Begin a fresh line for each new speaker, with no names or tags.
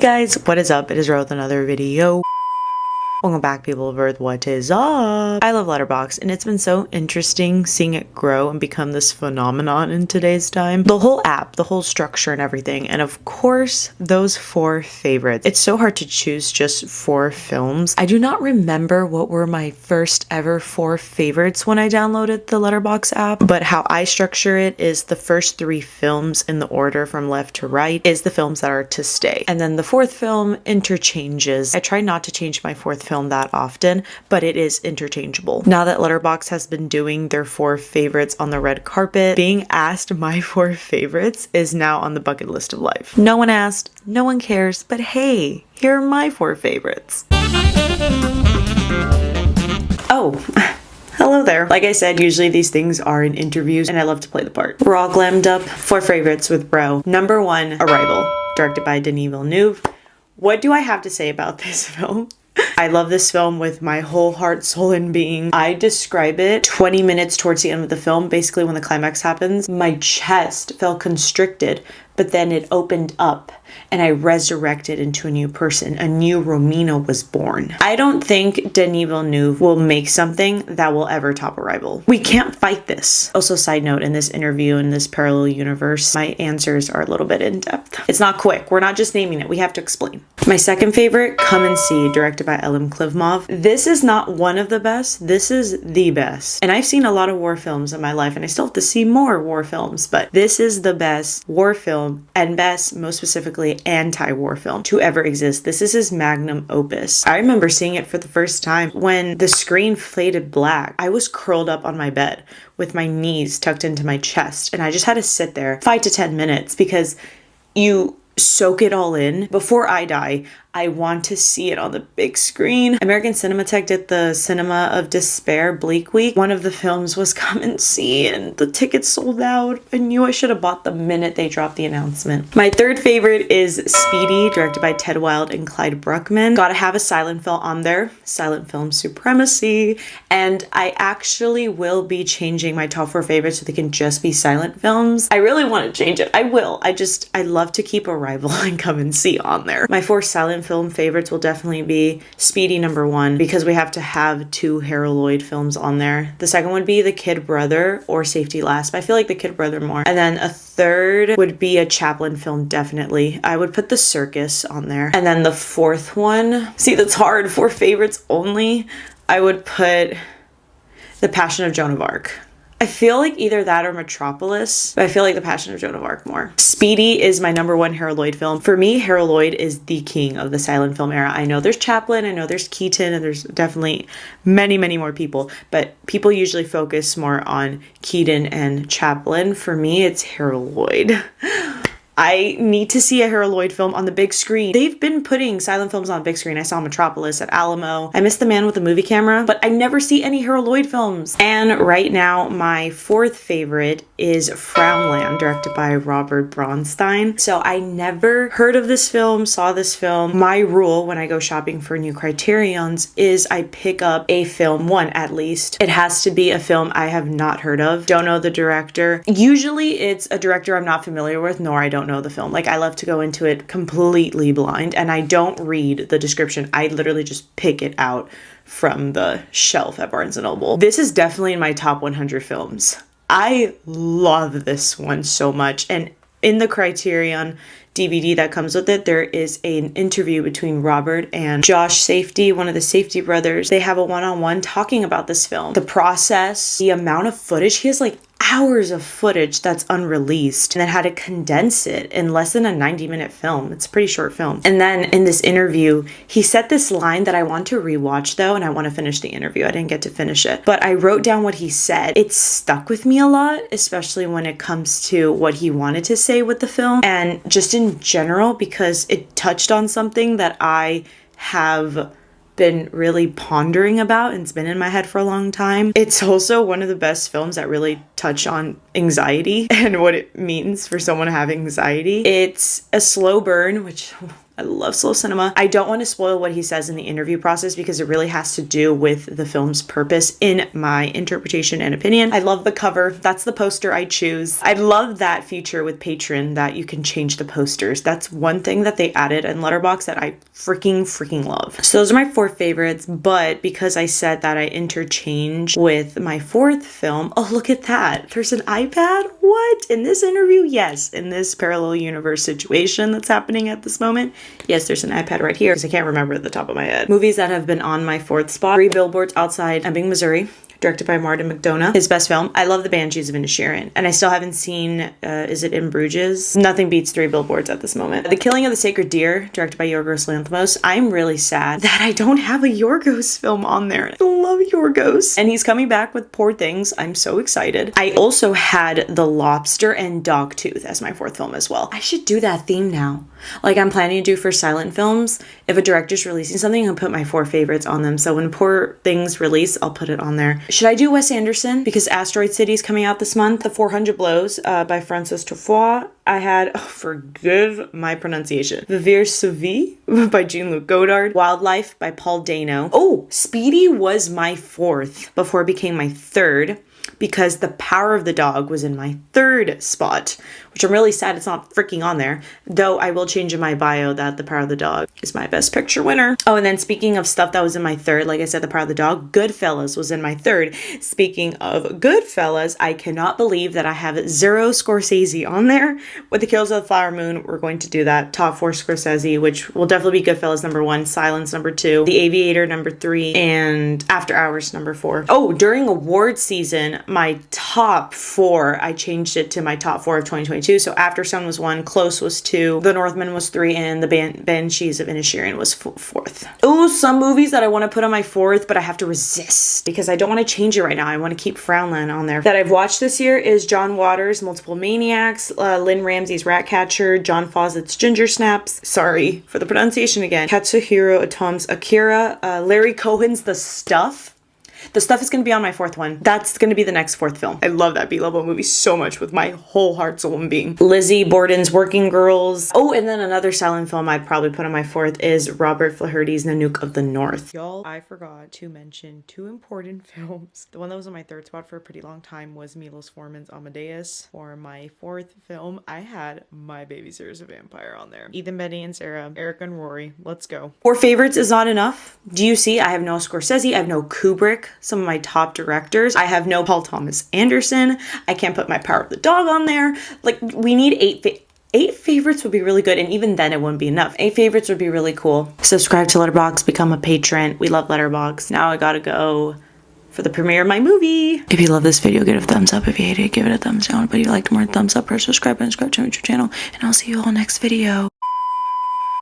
Guys, what is up? It is Ro with another video. Welcome back, people of Earth. What is up? I love Letterboxd, and it's been so interesting seeing it grow and become this phenomenon in today's time. The whole app, the whole structure and everything, and of course, those 4 favorites. It's so hard to choose just 4 films. I do not remember what were my first ever 4 favorites when I downloaded the Letterboxd app, but how I structure it is the first 3 films in the order from left to right is the films that are to stay. And then the 4th film interchanges. I try not to change my 4th film that often, but it is interchangeable. Now that Letterboxd has been doing their 4 favorites on the red carpet, being asked my 4 favorites is now on the bucket list of life. No one asked, no one cares, but hey, here are my 4 favorites. Oh, hello there. Like I said, usually these things are in interviews and I love to play the part. We're all glammed up. 4 favorites with bro. Number 1, Arrival, directed by Denis Villeneuve. What do I have to say about this film? I love this film with my whole heart, soul, and being. I describe it 20 minutes towards the end of the film, basically when the climax happens. My chest felt constricted, but then it opened up and I resurrected into a new person. A new Romina was born. I don't think Denis Villeneuve will make something that will ever top Arrival. We can't fight this. Also, side note, in this interview, in this parallel universe, my answers are a little bit in depth. It's not quick. We're not just naming it. We have to explain. My second favorite, Come and See, directed by Elem Klivmov. This is not one of the best. This is the best. And I've seen a lot of war films in my life, and I still have to see more war films, but this is the best war film, and best, most specifically, anti-war film to ever exist. This is his magnum opus. I remember seeing it for the first time when the screen faded black. I was curled up on my bed with my knees tucked into my chest, and I just had to sit there 5 to 10 minutes because you soak it all in. Before I die, I want to see it on the big screen. American Cinematheque did the Cinema of Despair Bleak Week. One of the films was Come and See, and the tickets sold out. I knew I should have bought the minute they dropped the announcement. My third favorite is Speedy, directed by Ted Wilde and Clyde Bruckman. Gotta have a silent film on there. Silent film supremacy. And I actually will be changing my top 4 favorites so they can just be silent films. I really want to change it. I will. I love to keep Arrival and Come and See on there. My 4 silent film favorites will definitely be Speedy number 1 because we have to have 2 Harold Lloyd films on there. The second would be The Kid Brother or Safety Last, but I feel like The Kid Brother more. And then a third would be a Chaplin film, definitely. I would put The Circus on there. And then the 4th one, see, that's hard, 4 favorites only. I would put The Passion of Joan of Arc. I feel like either that or Metropolis, but I feel like The Passion of Joan of Arc more. Speedy is my number 1 Harold Lloyd film. For me, Harold Lloyd is the king of the silent film era. I know there's Chaplin, I know there's Keaton, and there's definitely many, many more people, but people usually focus more on Keaton and Chaplin. For me, it's Harold Lloyd. I need to see a Harold Lloyd film on the big screen. They've been putting silent films on big screen. I saw Metropolis at Alamo. I miss The Man with the Movie Camera, but I never see any Harold Lloyd films. And right now, my 4th favorite is Frownland, directed by Robert Bronstein. So I never heard of this film, saw this film. My rule when I go shopping for new Criterions is I pick up a film, one at least. It has to be a film I have not heard of, don't know the director. Usually it's a director I'm not familiar with, nor I don't know the film. Like, I love to go into it completely blind and I don't read the description. I literally just pick it out from the shelf at Barnes & Noble. This is definitely in my top 100 films. I love this one so much, and in the Criterion DVD that comes with it, there is an interview between Robert and Josh Safety, one of the Safety brothers. They have a one-on-one talking about this film, the process, the amount of footage. He has like hours of footage that's unreleased and then had to condense it in less than a 90-minute film. It's a pretty short film. And then in this interview, he said this line that I want to rewatch though, and I want to finish the interview. I didn't get to finish it, but I wrote down what he said. It stuck with me a lot, especially when it comes to what he wanted to say with the film and just in general, because it touched on something that I have been really pondering about and it's been in my head for a long time. It's also one of the best films that really touch on anxiety and what it means for someone to have anxiety. It's a slow burn, which I love slow cinema. I don't want to spoil what he says in the interview process because it really has to do with the film's purpose in my interpretation and opinion. I love the cover. That's the poster I choose. I love that feature with Patreon that you can change the posters. That's one thing that they added in Letterboxd that I freaking love. So those are my 4 favorites, but because I said that I interchange with my 4th film, oh, look at that. There's an iPad? What? In this interview? Yes. In this parallel universe situation that's happening at this moment? Yes, there's an iPad right here because I can't remember at the top of my head. Movies that have been on my 4th spot. 3 Billboards Outside Ebbing, Missouri, directed by Martin McDonagh. His best film. I love The Banshees of Inisherin. And I still haven't seen, is it In Bruges? Nothing beats 3 Billboards at this moment. The Killing of the Sacred Deer, directed by Yorgos Lanthimos. I'm really sad that I don't have a Yorgos film on there. I love Yorgos. And he's coming back with Poor Things. I'm so excited. I also had The Lobster and Dogtooth as my 4th film as well. I should do that theme now. Like I'm planning to do for silent films. If a director's releasing something, I'll put my 4 favorites on them. So when Poor Things release, I'll put it on there. Should I do Wes Anderson? Because Asteroid City is coming out this month. The 400 Blows by Francis Truffaut. I had, forgive my pronunciation, Vivre sa vie by Jean-Luc Godard. Wildlife by Paul Dano. Oh, Speedy was my 4th before it became my 3rd. Because The Power of the Dog was in my 3rd spot, which I'm really sad it's not freaking on there. Though I will change in my bio that The Power of the Dog is my best picture winner. Oh, and then speaking of stuff that was in my 3rd, like I said, The Power of the Dog, Goodfellas was in my 3rd. Speaking of Goodfellas, I cannot believe that I have 0 Scorsese on there. With The Killers of the Flower Moon, we're going to do that. Top 4 Scorsese, which will definitely be Goodfellas number 1, Silence number 2, The Aviator number 3, and After Hours number 4. Oh, during awards season, my top 4, I changed it to my top 4 of 2022. So After Sun was 1, Close was 2, The Northman was 3, and The Banshees of Inisherin was 4th. Oh, some movies that I want to put on my 4th, but I have to resist because I don't want to change it right now. I want to keep Frownland on there. That I've watched this year is John Waters' Multiple Maniacs, Lynn Ramsey's Ratcatcher, John Fawcett's Ginger Snaps. Sorry for the pronunciation again. Katsuhiro Otom's Akira, Larry Cohen's The Stuff. The Stuff is going to be on my 4th one. That's going to be the next 4th film. I love that B-level movie so much with my whole heart, soul, and being. Lizzie Borden's Working Girls. Oh, and then another silent film I'd probably put on my 4th is Robert Flaherty's Nanook of the North. Y'all, I forgot to mention 2 important films. The one that was on my 3rd spot for a pretty long time was Milos Forman's Amadeus. For my 4th film, I had My Babysitter's a Vampire on there. Ethan, Betty, and Sarah, Eric, and Rory. Let's go. 4 favorites is not enough. Do you see? I have no Scorsese. I have no Kubrick. Some of my top directors. I have no Paul Thomas Anderson. I can't put My Power of the Dog on there. Like, we need 8 favorites would be really good, and even then it wouldn't be enough. 8 favorites would be really cool. Subscribe to Letterboxd, become a patron. We love Letterboxd. Now I gotta go for the premiere of my movie. If you love this video, give it a thumbs up. If you hate it, give it a thumbs down. But if you liked more, thumbs up, or subscribe and subscribe to my YouTube channel. And I'll see you all next video.